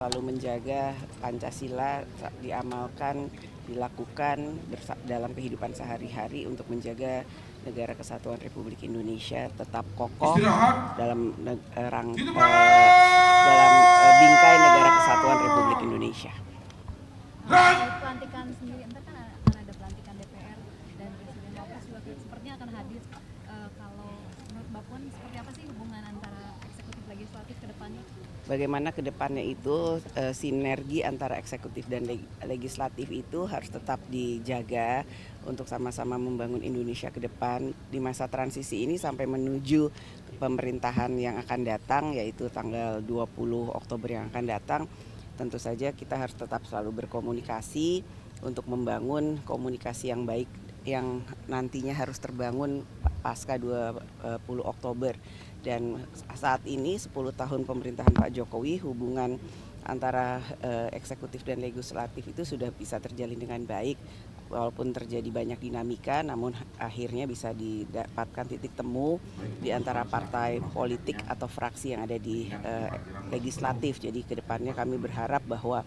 Selalu menjaga Pancasila diamalkan, dilakukan dalam kehidupan sehari-hari untuk menjaga negara kesatuan Republik Indonesia tetap kokoh dalam bingkai negara kesatuan Republik Indonesia. Pelantikan sendiri, entar kan akan ada pelantikan DPR dan Presiden Wapres juga sepertinya akan hadir. Kalau menurut Mbak Puan, seperti apa sih hubungan antara eksekutif legislatif ke depannya? Bagaimana ke depannya itu sinergi antara eksekutif dan legislatif itu harus tetap dijaga untuk sama-sama membangun Indonesia ke depan di masa transisi ini sampai menuju pemerintahan yang akan datang, yaitu tanggal 20 Oktober yang akan datang. Tentu saja kita harus tetap selalu berkomunikasi untuk membangun komunikasi yang baik yang nantinya harus terbangun pasca 20 Oktober. Dan saat ini 10 tahun pemerintahan Pak Jokowi, hubungan antara eksekutif dan legislatif itu sudah bisa terjalin dengan baik. Walaupun terjadi banyak dinamika, namun akhirnya bisa didapatkan titik temu di antara partai politik atau fraksi yang ada di legislatif. Jadi kedepannya kami berharap bahwa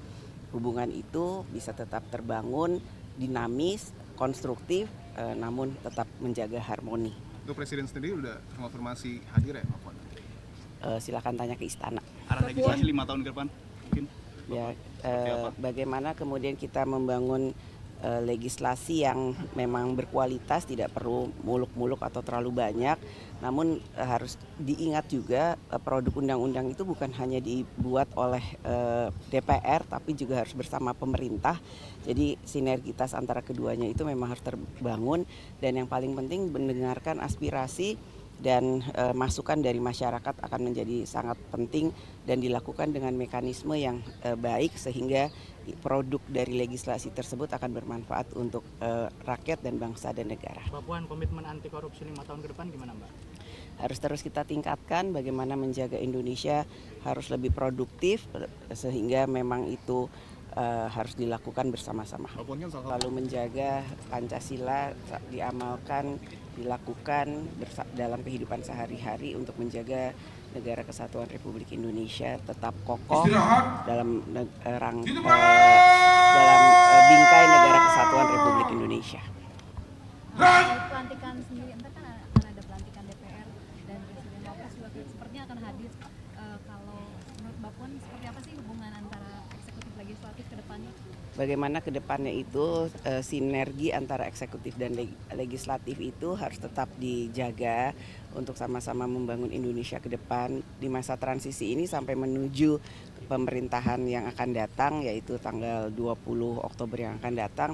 hubungan itu bisa tetap terbangun, dinamis, konstruktif, namun tetap menjaga harmoni. Untuk Presiden sendiri udah konfirmasi hadir ya, Pak Puan? Silakan tanya ke istana. Arah legislasi 5 tahun ke depan mungkin? Ya, bagaimana kemudian kita membangun legislasi yang memang berkualitas, tidak perlu muluk-muluk atau terlalu banyak. Namun harus diingat juga produk undang-undang itu bukan hanya dibuat oleh DPR, tapi juga harus bersama pemerintah. Jadi sinergitas antara keduanya itu memang harus terbangun, dan yang paling penting mendengarkan aspirasi dan masukan dari masyarakat akan menjadi sangat penting dan dilakukan dengan mekanisme yang baik sehingga produk dari legislasi tersebut akan bermanfaat untuk rakyat dan bangsa dan negara. Mbak Puan, komitmen anti korupsi 5 tahun ke depan gimana, Mbak? Harus terus kita tingkatkan bagaimana menjaga Indonesia harus lebih produktif sehingga memang itu harus dilakukan bersama-sama. Lalu menjaga Pancasila diamalkan, dilakukan dalam kehidupan sehari-hari untuk menjaga negara kesatuan Republik Indonesia tetap kokoh dalam bingkai negara kesatuan Republik Indonesia. Pelantikan sendiri, entar kan akan ada pelantikan DPR dan Presiden Wapres juga sepertinya akan hadir. Kalau menurut Mbak Puan, seperti apa sih hubungan antara eksekutif legislatif ke depannya? Bagaimana ke depannya itu sinergi antara eksekutif dan legislatif itu harus tetap dijaga untuk sama-sama membangun Indonesia ke depan di masa transisi ini sampai menuju pemerintahan yang akan datang, yaitu tanggal 20 Oktober yang akan datang.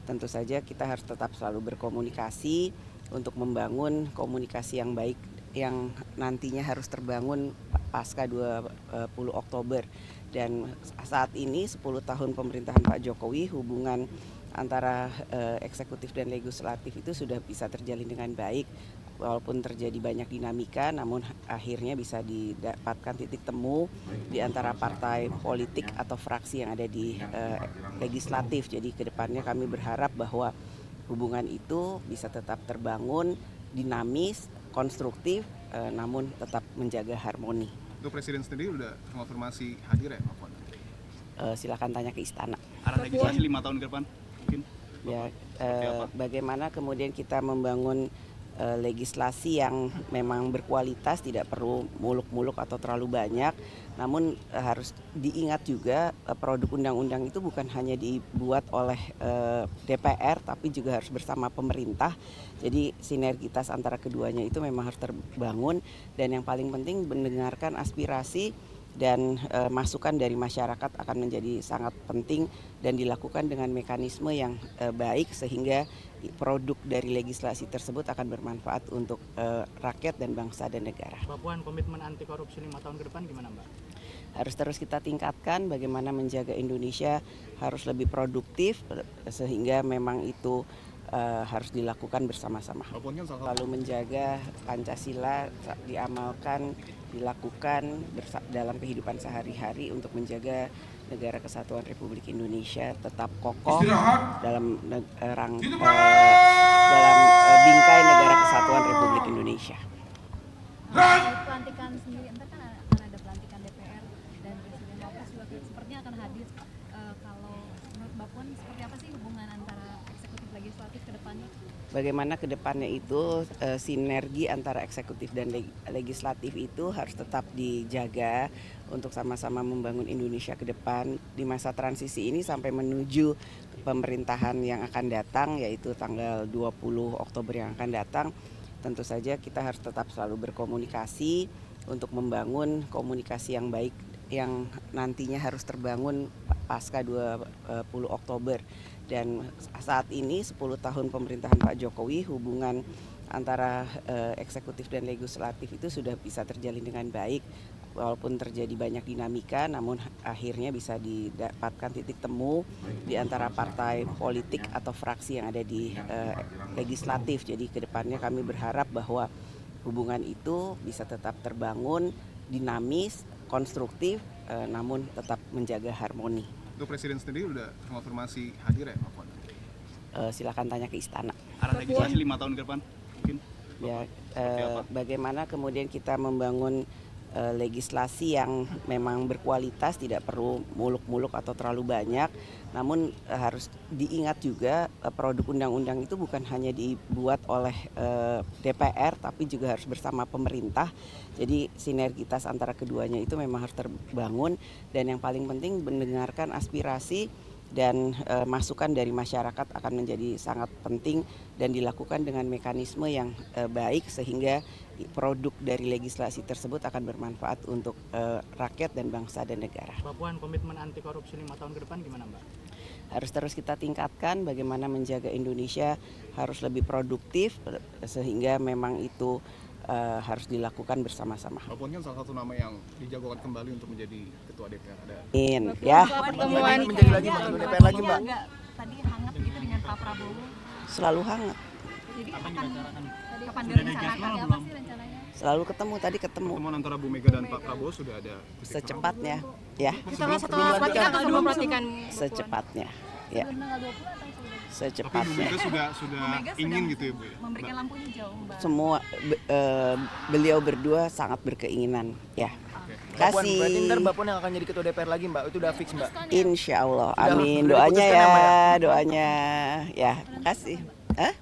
Tentu saja kita harus tetap selalu berkomunikasi untuk membangun komunikasi yang baik yang nantinya harus terbangun pasca 20 Oktober. Dan saat ini 10 tahun pemerintahan Pak Jokowi, hubungan antara eksekutif dan legislatif itu sudah bisa terjalin dengan baik. Walaupun terjadi banyak dinamika, namun akhirnya bisa didapatkan titik temu di antara partai politik atau fraksi yang ada di legislatif. Jadi kedepannya kami berharap bahwa hubungan itu bisa tetap terbangun, dinamis, konstruktif, namun tetap menjaga harmoni. Untuk Presiden sendiri udah konfirmasi hadir ya, Pak Puan? Silakan tanya ke istana. Arah legislasi 5 tahun ke depan mungkin? Ya, bagaimana kemudian kita membangun legislasi yang memang berkualitas, tidak perlu muluk-muluk atau terlalu banyak. Namun harus diingat juga produk undang-undang itu bukan hanya dibuat oleh DPR, tapi juga harus bersama pemerintah. Jadi sinergitas antara keduanya itu memang harus terbangun, dan yang paling penting mendengarkan aspirasi dan masukan dari masyarakat akan menjadi sangat penting dan dilakukan dengan mekanisme yang baik sehingga produk dari legislasi tersebut akan bermanfaat untuk rakyat dan bangsa dan negara. Mbak Puan, komitmen anti korupsi 5 tahun ke depan gimana, Mbak? Harus terus kita tingkatkan bagaimana menjaga Indonesia harus lebih produktif sehingga memang itu harus dilakukan bersama-sama. Lalu menjaga Pancasila diamalkan, dilakukan dalam kehidupan sehari-hari untuk menjaga negara kesatuan Republik Indonesia tetap kokoh dalam bingkai negara kesatuan Republik Indonesia. Pelantikan sendiri, entar kan akan ada pelantikan DPR dan Presiden Wapres juga sepertinya hadir. Kalau menurut Mbak Puan seperti apa sih hubungan antara eksekutif legislatif ke depannya? Bagaimana ke depannya itu sinergi antara eksekutif dan legislatif itu harus tetap dijaga untuk sama-sama membangun Indonesia ke depan di masa transisi ini sampai menuju pemerintahan yang akan datang, yaitu tanggal 20 Oktober yang akan datang. Tentu saja kita harus tetap selalu berkomunikasi untuk membangun komunikasi yang baik yang nantinya harus terbangun pasca 20 Oktober. Dan saat ini 10 tahun pemerintahan Pak Jokowi, hubungan antara eksekutif dan legislatif itu sudah bisa terjalin dengan baik. Walaupun terjadi banyak dinamika, namun akhirnya bisa didapatkan titik temu di antara partai politik atau fraksi yang ada di legislatif. Jadi kedepannya kami berharap bahwa hubungan itu bisa tetap terbangun, dinamis, konstruktif, namun tetap menjaga harmoni. Untuk Presiden sendiri udah konfirmasi hadir ya, Mbak Puan? Silakan tanya ke istana. Arah legislasi 5 tahun ke depan mungkin Ya, seperti apa? bagaimana kemudian kita membangun legislasi yang memang berkualitas, tidak perlu muluk-muluk atau terlalu banyak, namun harus diingat juga produk undang-undang itu bukan hanya dibuat oleh DPR tapi juga harus bersama pemerintah. Jadi sinergitas antara keduanya itu memang harus terbangun, dan yang paling penting mendengarkan aspirasi dan masukan dari masyarakat akan menjadi sangat penting dan dilakukan dengan mekanisme yang baik sehingga produk dari legislasi tersebut akan bermanfaat untuk rakyat dan bangsa dan negara. Mbak Puan, komitmen anti korupsi 5 tahun ke depan gimana Mbak? Harus terus kita tingkatkan bagaimana menjaga Indonesia harus lebih produktif sehingga memang itu harus dilakukan bersama-sama. Mbak Puan kan salah satu nama yang dijagokan kembali untuk menjadi ketua DPR. Ada Ya, Pertemuan menjadi lagi Ketua DPR lagi Mbak. Enggak, tadi hangat gitu dengan Pak Prabowo. selalu hangat, Jadi kapan direncanakan? Apa sih rencananya? selalu ketemu, tadi ketemu pertemuan antara Bu Mega dan Pak Prabowo sudah ada titik secepatnya ya, Setelah pelantikan atau sebelum pelantikan? secepatnya ya, Sebelum tanggal 20 atau sudah? Tapi Bu secepatnya. Mega sudah Bu Mega ingin sudah gitu ya Bu ya? memberikan lampu hijau, Mbak. Semua beliau berdua sangat berkeinginan ya. Mbak Puan, Kasih. berarti ntar Mbak Puan yang akan jadi Ketua DPR lagi Mbak, itu udah fix Mbak. Insya Allah, Sudah amin. diputuskan Doanya ya, Mbak, ya, ya? doanya ya. Kasih. Hah?